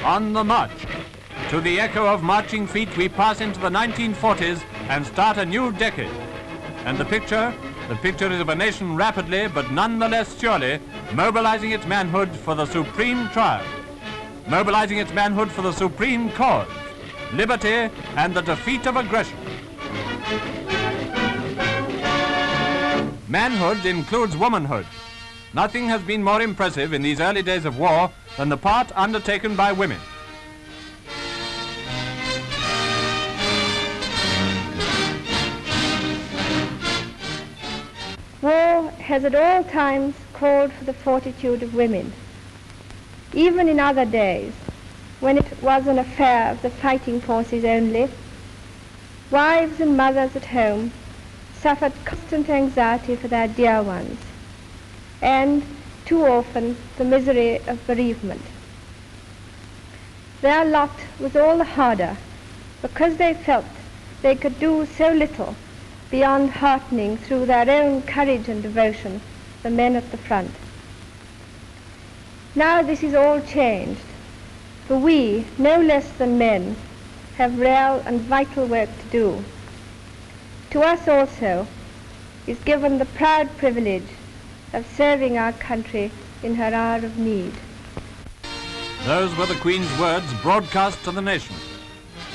On the march. To the echo of marching feet, we pass into the 1940s and start a new decade. And the picture is of a nation rapidly, but nonetheless surely, mobilizing its manhood for the supreme trial. Mobilizing its manhood for the supreme cause, liberty and the defeat of aggression. Manhood includes womanhood. Nothing has been more impressive in these early days of war than the part undertaken by women. War has at all times called for the fortitude of women. Even in other days, when it was an affair of the fighting forces only, wives and mothers at home suffered constant anxiety for their dear ones, and too often the misery of bereavement. Their lot was all the harder because they felt they could do so little beyond heartening through their own courage and devotion the men at the front. Now this is all changed, for we, no less than men, have real and vital work to do. To us also is given the proud privilege of serving our country in her hour of need. Those were the Queen's words broadcast to the nation.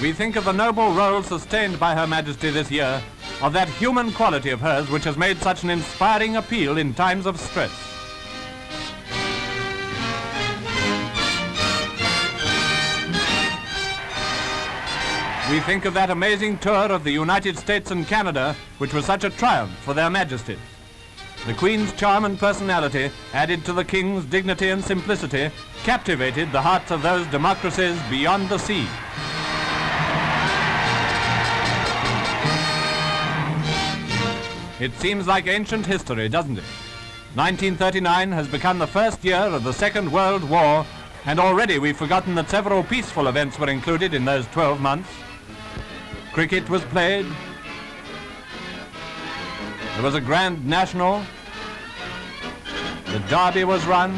We think of the noble role sustained by Her Majesty this year, of that human quality of hers which has made such an inspiring appeal in times of stress. We think of that amazing tour of the United States and Canada, which was such a triumph for their Majesties. The Queen's charm and personality, added to the King's dignity and simplicity, captivated the hearts of those democracies beyond the sea. It seems like ancient history, doesn't it? 1939 has become the first year of the Second World War, and already we've forgotten that several peaceful events were included in those 12 months. Cricket was played. There was a Grand National. The Derby was run.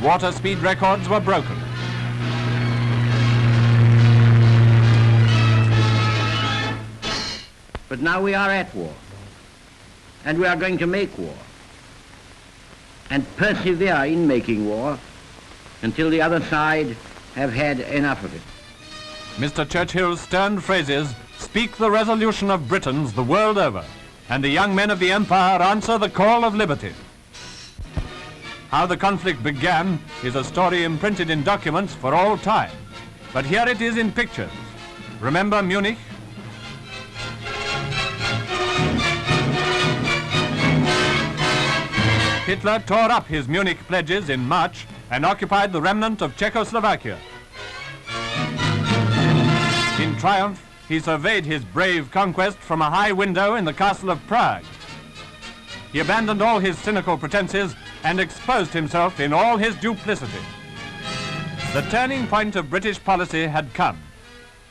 Water speed records were broken. But now we are at war, and we are going to make war, and persevere in making war until the other side have had enough of it. Mr. Churchill's stern phrases speak the resolution of Britons the world over, and the young men of the Empire answer the call of liberty. How the conflict began is a story imprinted in documents for all time, but here it is in pictures. Remember Munich? Hitler tore up his Munich pledges in March and occupied the remnant of Czechoslovakia. In triumph, he surveyed his brave conquest from a high window in the castle of Prague. He abandoned all his cynical pretenses and exposed himself in all his duplicity. The turning point of British policy had come.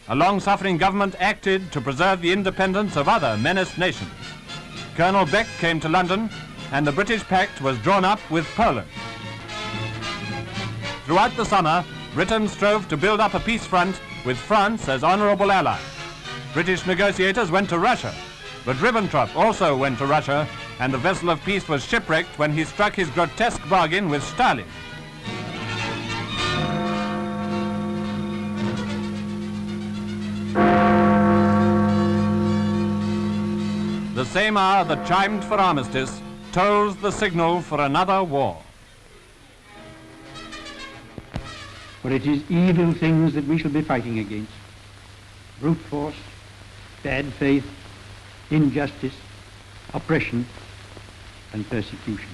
A long-suffering government acted to preserve the independence of other menaced nations. Colonel Beck came to London, and the British pact was drawn up with Poland. Throughout the summer, Britain strove to build up a peace front with France as honorable ally. British negotiators went to Russia, but Ribbentrop also went to Russia, and the vessel of peace was shipwrecked when he struck his grotesque bargain with Stalin. The same hour that chimed for armistice tolls the signal for another war. For it is evil things that we shall be fighting against. Brute force, bad faith, injustice, oppression, and persecution.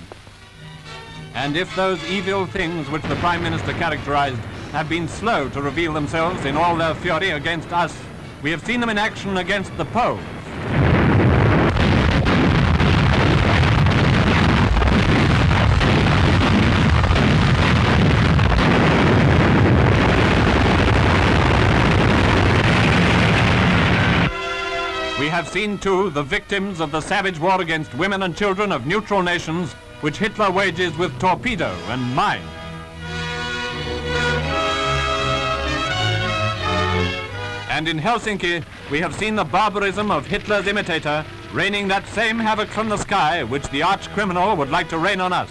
And if those evil things which the Prime Minister characterized have been slow to reveal themselves in all their fury against us, we have seen them in action against the Poles. We have seen, too, the victims of the savage war against women and children of neutral nations, which Hitler wages with torpedo and mine. And in Helsinki, we have seen the barbarism of Hitler's imitator raining that same havoc from the sky which the arch-criminal would like to rain on us.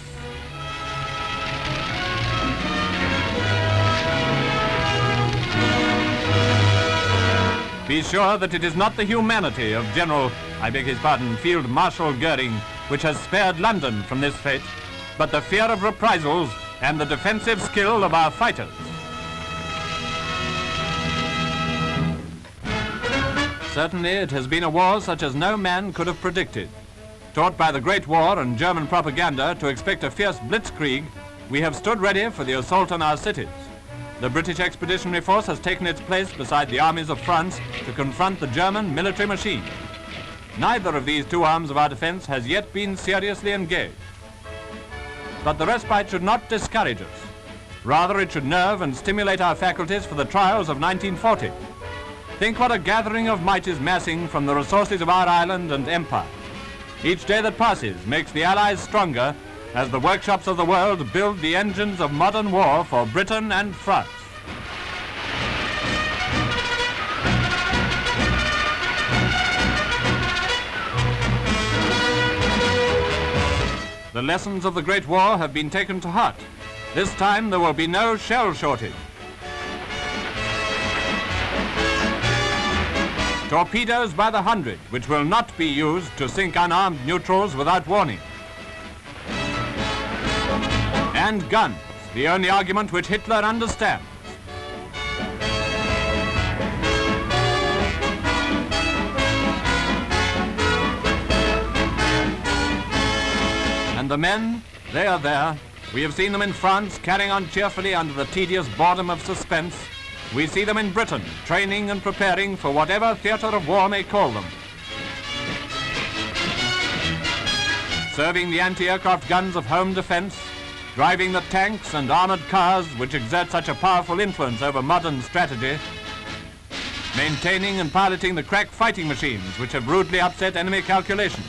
Be sure that it is not the humanity of Field Marshal Goering, which has spared London from this fate, but the fear of reprisals and the defensive skill of our fighters. Certainly it has been a war such as no man could have predicted. Taught by the Great War and German propaganda to expect a fierce blitzkrieg, we have stood ready for the assault on our cities. The British Expeditionary Force has taken its place beside the armies of France to confront the German military machine. Neither of these two arms of our defense has yet been seriously engaged. But the respite should not discourage us. Rather, it should nerve and stimulate our faculties for the trials of 1940. Think what a gathering of might is massing from the resources of our island and empire. Each day that passes makes the Allies stronger as the workshops of the world build the engines of modern war for Britain and France. The lessons of the Great War have been taken to heart. This time there will be no shell shortage. Torpedoes by the hundred, which will not be used to sink unarmed neutrals without warning. And guns, the only argument which Hitler understands. And the men, they are there. We have seen them in France carrying on cheerfully under the tedious boredom of suspense. We see them in Britain, training and preparing for whatever theatre of war may call them. Serving the anti-aircraft guns of home defense, driving the tanks and armored cars which exert such a powerful influence over modern strategy, maintaining and piloting the crack fighting machines which have rudely upset enemy calculations,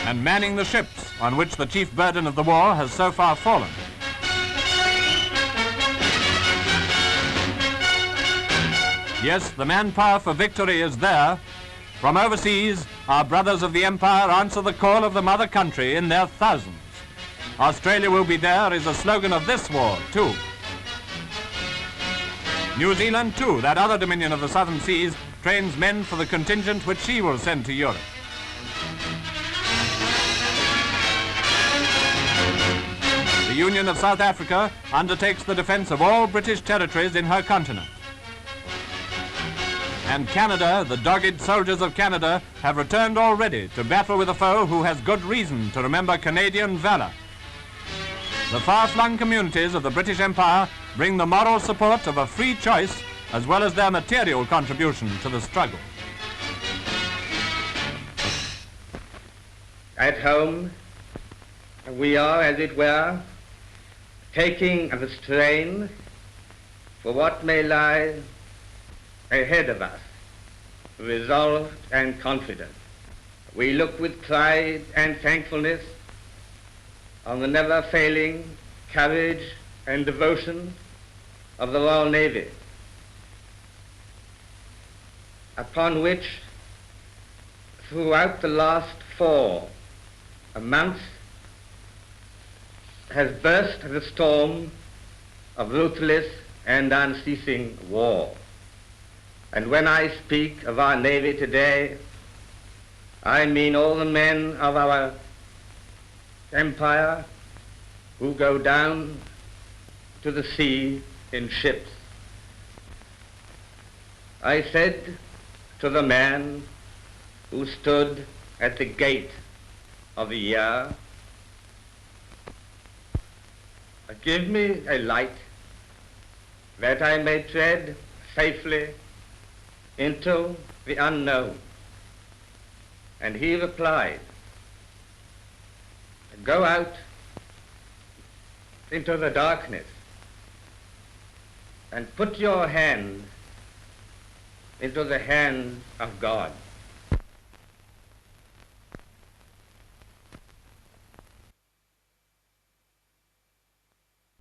and manning the ships on which the chief burden of the war has so far fallen. Yes, the manpower for victory is there. From overseas, our brothers of the Empire answer the call of the mother country in their thousands. Australia will be there is a slogan of this war, too. New Zealand, too, that other dominion of the southern seas, trains men for the contingent which she will send to Europe. The Union of South Africa undertakes the defense of all British territories in her continent. And Canada, the dogged soldiers of Canada, have returned already to battle with a foe who has good reason to remember Canadian valor. The far-flung communities of the British Empire bring the moral support of a free choice as well as their material contribution to the struggle. At home, we are, as it were, taking the strain for what may lie ahead of us, resolved and confident. We look with pride and thankfulness on the never-failing courage and devotion of the Royal Navy, upon which, throughout the last 4 months, has burst the storm of ruthless and unceasing war. And when I speak of our Navy today, I mean all the men of our empire who go down to the sea in ships. I said to the man who stood at the gate of the year, give me a light that I may tread safely into the unknown. And he replied, go out into the darkness and put your hand into the hands of God.